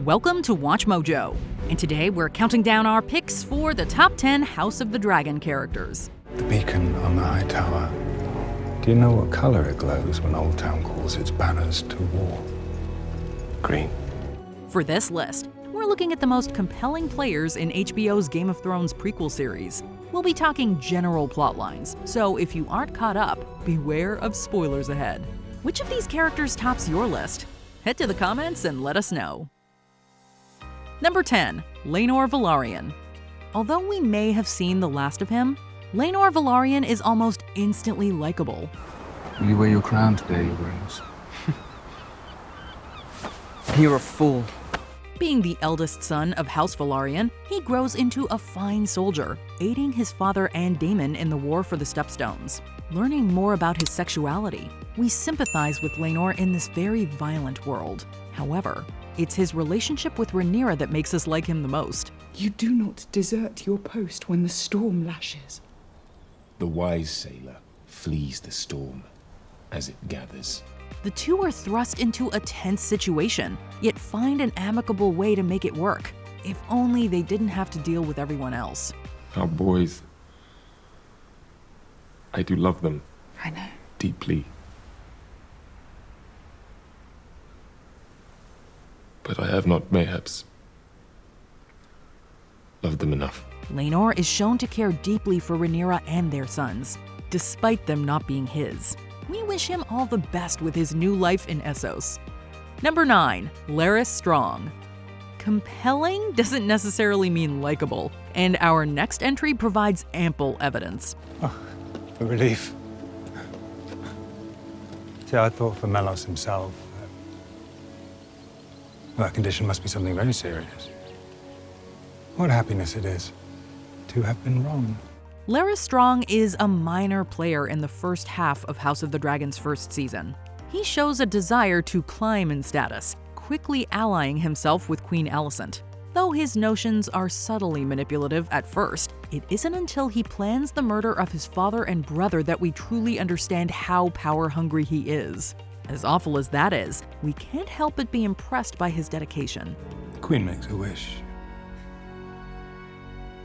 Welcome to WatchMojo, and today we're counting down our picks for the top 10 House of the Dragon characters. The beacon on the high tower. Do you know what color it glows when Old Town calls its banners to war? Green. For this list, we're looking at the most compelling players in HBO's Game of Thrones prequel series. We'll be talking general plotlines, so if you aren't caught up, beware of spoilers ahead. Which of these characters tops your list? Head to the comments and let us know. Number 10. Laenor Velaryon. Although we may have seen the last of him, Laenor Velaryon is almost instantly likable. Will you wear your crown today, Your Grace? You're a fool. Being the eldest son of House Velaryon, he grows into a fine soldier, aiding his father and Daemon in the war for the Stepstones. Learning more about his sexuality, we sympathize with Laenor in this very violent world. However, it's his relationship with Rhaenyra that makes us like him the most. You do not desert your post when the storm lashes. The wise sailor flees the storm as it gathers. The two are thrust into a tense situation, yet find an amicable way to make it work. If only they didn't have to deal with everyone else. Our boys. I do love them. I know. Deeply. But I have not, mayhaps, loved them enough. Laenor is shown to care deeply for Rhaenyra and their sons, despite them not being his. We wish him all the best with his new life in Essos. Number 9. Larys Strong. Compelling doesn't necessarily mean likable, and our next entry provides ample evidence. Oh, a relief. See, I thought for Melos himself, that condition must be something very serious. What happiness it is to have been wrong. Larys Strong is a minor player in the first half of House of the Dragon's first season. He shows a desire to climb in status, quickly allying himself with Queen Alicent. Though his notions are subtly manipulative at first, it isn't until he plans the murder of his father and brother that we truly understand how power-hungry he is. As awful as that is, we can't help but be impressed by his dedication. The Queen makes a wish.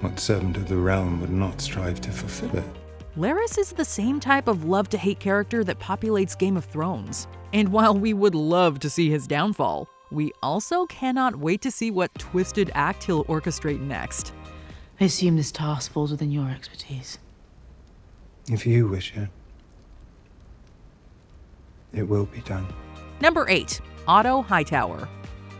What servant of the realm would not strive to fulfill it? Larys is the same type of love-to-hate character that populates Game of Thrones. And while we would love to see his downfall, we also cannot wait to see what twisted act he'll orchestrate next. I assume this task falls within your expertise. If you wish it, it will be done. Number 8. Otto Hightower.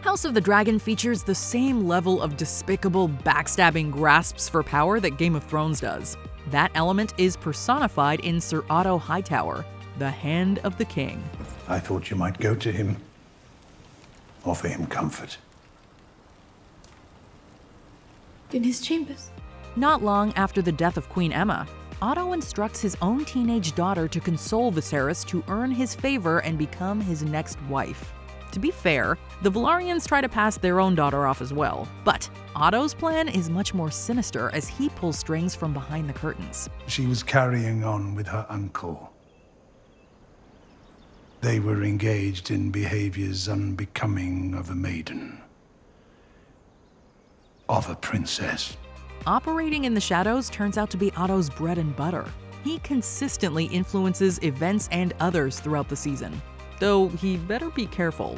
House of the Dragon features the same level of despicable, backstabbing grasps for power that Game of Thrones does. That element is personified in Sir Otto Hightower, the Hand of the King. I thought you might go to him, offer him comfort. In his chambers? Not long after the death of Queen Aemma, Otto instructs his own teenage daughter to console Viserys to earn his favor and become his next wife. To be fair, the Velaryons try to pass their own daughter off as well, but Otto's plan is much more sinister as he pulls strings from behind the curtains. She was carrying on with her uncle. They were engaged in behaviors unbecoming of a maiden, of a princess. Operating in the shadows turns out to be Otto's bread and butter. He consistently influences events and others throughout the season, though he better be careful.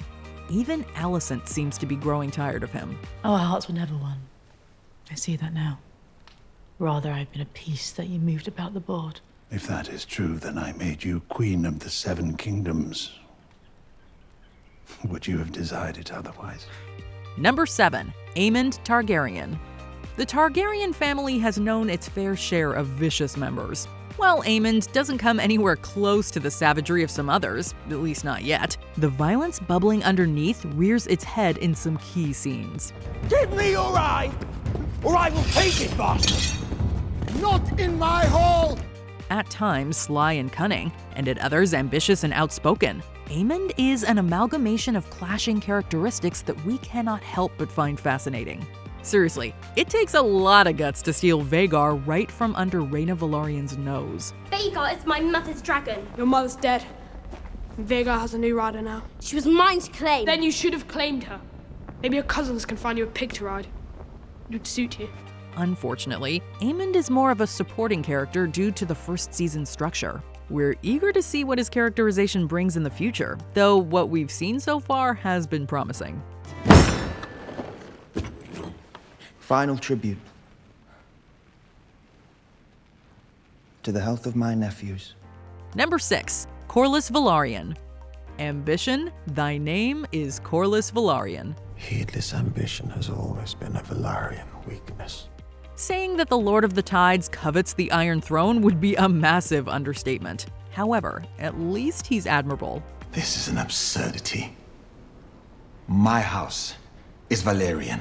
Even Alicent seems to be growing tired of him. Oh, our hearts were never one. I see that now. Rather, I've been a piece that you moved about the board. If that is true, then I made you Queen of the Seven Kingdoms. Would you have desired it otherwise? Number 7. Aemond Targaryen. The Targaryen family has known its fair share of vicious members. While Aemond doesn't come anywhere close to the savagery of some others, at least not yet, the violence bubbling underneath rears its head in some key scenes. Give me your eye, or I will take it, boss! Not in my hall! At times sly and cunning, and at others ambitious and outspoken, Aemond is an amalgamation of clashing characteristics that we cannot help but find fascinating. Seriously, it takes a lot of guts to steal Vhagar right from under Rhaena Velaryon's nose. Vhagar is my mother's dragon. Your mother's dead. Vhagar has a new rider now. She was mine to claim. Then you should have claimed her. Maybe your cousins can find you a pig to ride. It would suit you. Unfortunately, Aemond is more of a supporting character due to the first season structure. We're eager to see what his characterization brings in the future, though what we've seen so far has been promising. Final tribute. To the health of my nephews. Number 6. Corlys Velaryon. Ambition, thy name is Corlys Velaryon. Heedless ambition has always been a Velaryon weakness. Saying that the Lord of the Tides covets the Iron Throne would be a massive understatement. However, at least he's admirable. This is an absurdity. My house is Velaryon,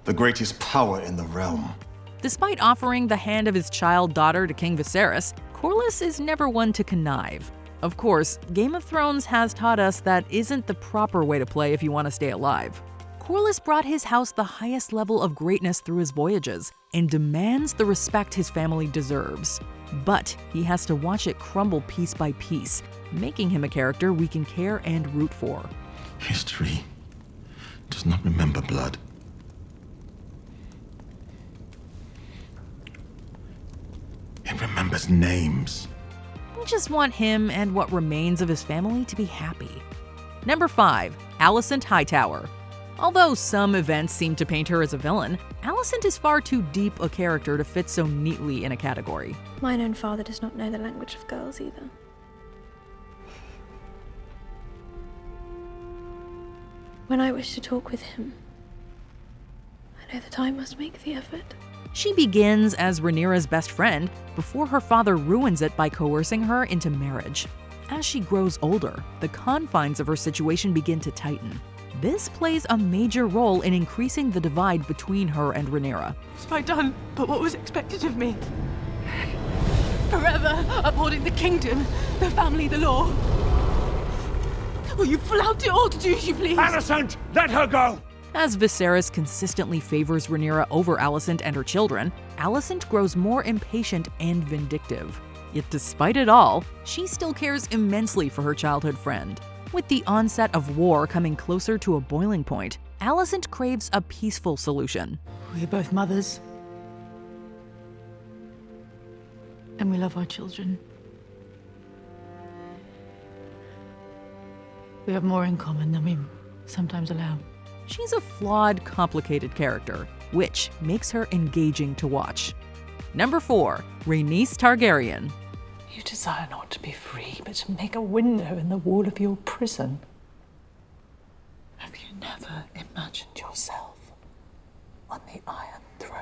the greatest power in the realm. Despite offering the hand of his child daughter to King Viserys, Corlys is never one to connive. Of course, Game of Thrones has taught us that isn't the proper way to play if you want to stay alive. Corlys brought his house the highest level of greatness through his voyages and demands the respect his family deserves. But he has to watch it crumble piece by piece, making him a character we can care and root for. History does not remember blood. It remembers names. We just want him and what remains of his family to be happy. Number 5. Alicent Hightower. Although some events seem to paint her as a villain, Alicent is far too deep a character to fit so neatly in a category. Mine own father does not know the language of girls either. When I wish to talk with him, I know that I must make the effort. She begins as Rhaenyra's best friend before her father ruins it by coercing her into marriage. As she grows older, the confines of her situation begin to tighten. This plays a major role in increasing the divide between her and Rhaenyra. What have I done but what was expected of me? Forever upholding the kingdom, the family, the law. Will you flout it all to do as you please? Alicent, let her go! As Viserys consistently favors Rhaenyra over Alicent and her children, Alicent grows more impatient and vindictive. Yet despite it all, she still cares immensely for her childhood friend. With the onset of war coming closer to a boiling point, Alicent craves a peaceful solution. We're both mothers. And we love our children. We have more in common than we sometimes allow. She's a flawed, complicated character, which makes her engaging to watch. Number 4. Rhaenys Targaryen. You desire not to be free, but to make a window in the wall of your prison. Have you never imagined yourself on the Iron Throne?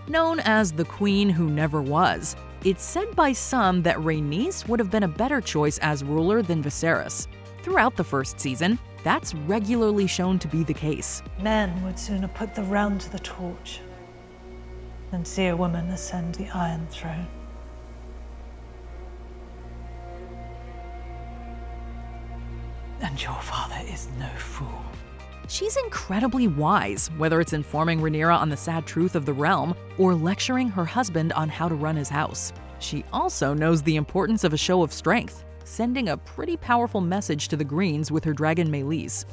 Known as the Queen Who Never Was, it's said by some that Rhaenys would have been a better choice as ruler than Viserys. Throughout the first season, that's regularly shown to be the case. Men would sooner put the realm to the torch than see a woman ascend the Iron Throne. And your father is no fool. She's incredibly wise, whether it's informing Rhaenyra on the sad truth of the realm or lecturing her husband on how to run his house. She also knows the importance of a show of strength, sending a pretty powerful message to the Greens with her dragon Meleys.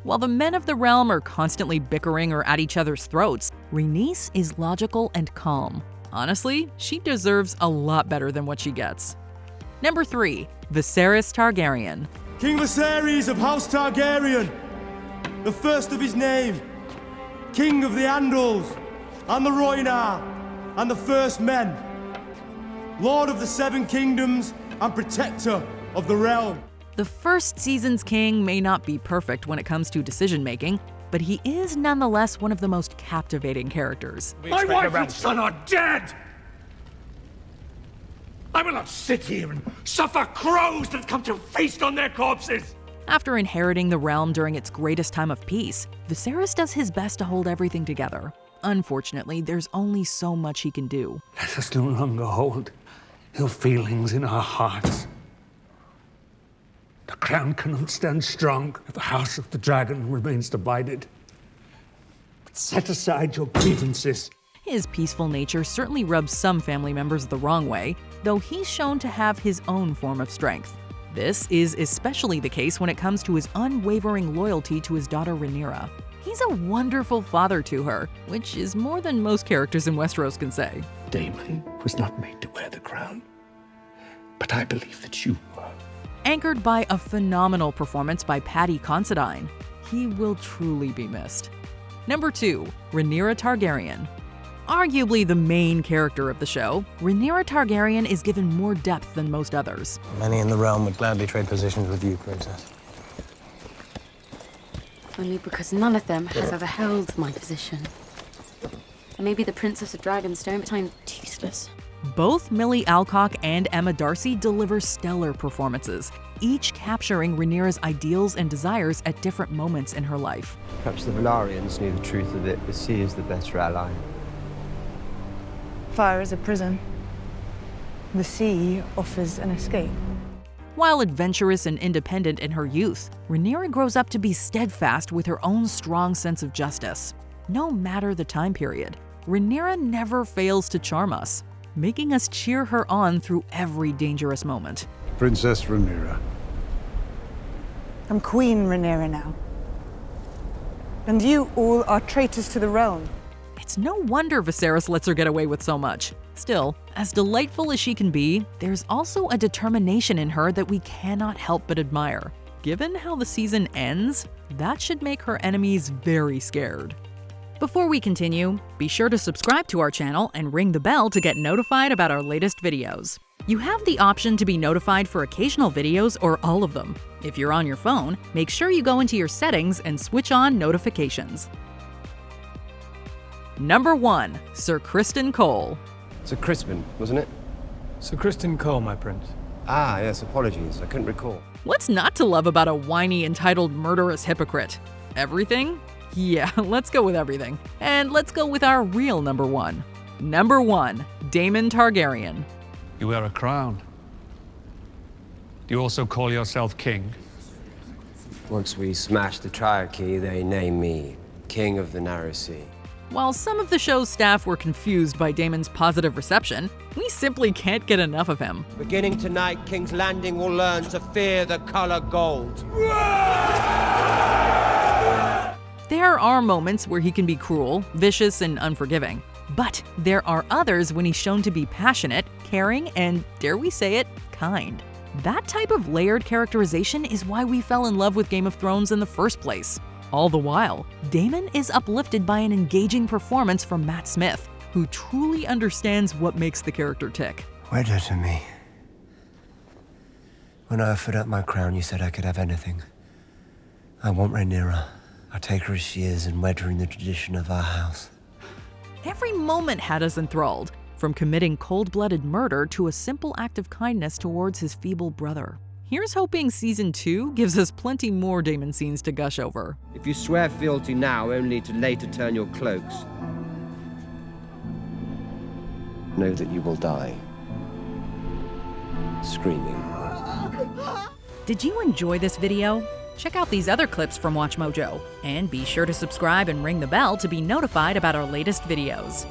While the men of the realm are constantly bickering or at each other's throats, Rhaenys is logical and calm. Honestly, she deserves a lot better than what she gets. Number 3. Viserys Targaryen. King Viserys of House Targaryen, the first of his name, King of the Andals, and the Rhoynar, and the First Men, Lord of the Seven Kingdoms, and Protector of the Realm. The first season's king may not be perfect when it comes to decision-making, but he is nonetheless one of the most captivating characters. My wife and son are dead! I will not sit here and suffer crows that come to feast on their corpses! After inheriting the realm during its greatest time of peace, Viserys does his best to hold everything together. Unfortunately, there's only so much he can do. Let us no longer hold ill feelings in our hearts. The crown cannot stand strong if the House of the Dragon remains divided. But set aside your grievances. His peaceful nature certainly rubs some family members the wrong way, though he's shown to have his own form of strength. This is especially the case when it comes to his unwavering loyalty to his daughter Rhaenyra. He's a wonderful father to her, which is more than most characters in Westeros can say. Daemon was not made to wear the crown, but I believe that you were. Anchored by a phenomenal performance by Paddy Considine, he will truly be missed. Number 2, Rhaenyra Targaryen. Arguably the main character of the show, Rhaenyra Targaryen is given more depth than most others. Many in the realm would gladly trade positions with you, Princess. Only because none of them has ever held my position. I may be the Princess of Dragonstone, but I'm toothless. Both Millie Alcock and Emma Darcy deliver stellar performances, each capturing Rhaenyra's ideals and desires at different moments in her life. Perhaps the Velaryons knew the truth of it, but she is the better ally. Fire is a prison. The sea offers an escape. While adventurous and independent in her youth, Rhaenyra grows up to be steadfast with her own strong sense of justice. No matter the time period, Rhaenyra never fails to charm us, making us cheer her on through every dangerous moment. Princess Rhaenyra. I'm Queen Rhaenyra now. And you all are traitors to the realm. It's no wonder Viserys lets her get away with so much. Still, as delightful as she can be, there's also a determination in her that we cannot help but admire. Given how the season ends, that should make her enemies very scared. Before we continue, be sure to subscribe to our channel and ring the bell to get notified about our latest videos. You have the option to be notified for occasional videos or all of them. If you're on your phone, make sure you go into your settings and switch on notifications. Number 1, Sir Criston Cole. Sir Crispin, wasn't it? Sir Criston Cole, my prince. Ah, yes, apologies. I couldn't recall. What's not to love about a whiny, entitled, murderous hypocrite? Everything? Yeah, let's go with everything. And let's go with our real number 1. Number 1, Daemon Targaryen. You wear a crown. Do you also call yourself king? Once we smash the Triarchy, they name me King of the Narrow Sea. While some of the show's staff were confused by Daemon's positive reception, we simply can't get enough of him. Beginning tonight, King's Landing will learn to fear the color gold. There are moments where he can be cruel, vicious, and unforgiving. But there are others when he's shown to be passionate, caring, and, dare we say it, kind. That type of layered characterization is why we fell in love with Game of Thrones in the first place. All the while, Daemon is uplifted by an engaging performance from Matt Smith, who truly understands what makes the character tick. Wed her to me. When I offered up my crown, you said I could have anything. I want Rhaenyra. I'll take her as she is and wed her in the tradition of our house. Every moment had us enthralled, from committing cold-blooded murder to a simple act of kindness towards his feeble brother. Here's hoping Season 2 gives us plenty more Daemon scenes to gush over. If you swear fealty now, only to later turn your cloaks, know that you will die screaming. Did you enjoy this video? Check out these other clips from WatchMojo, and be sure to subscribe and ring the bell to be notified about our latest videos.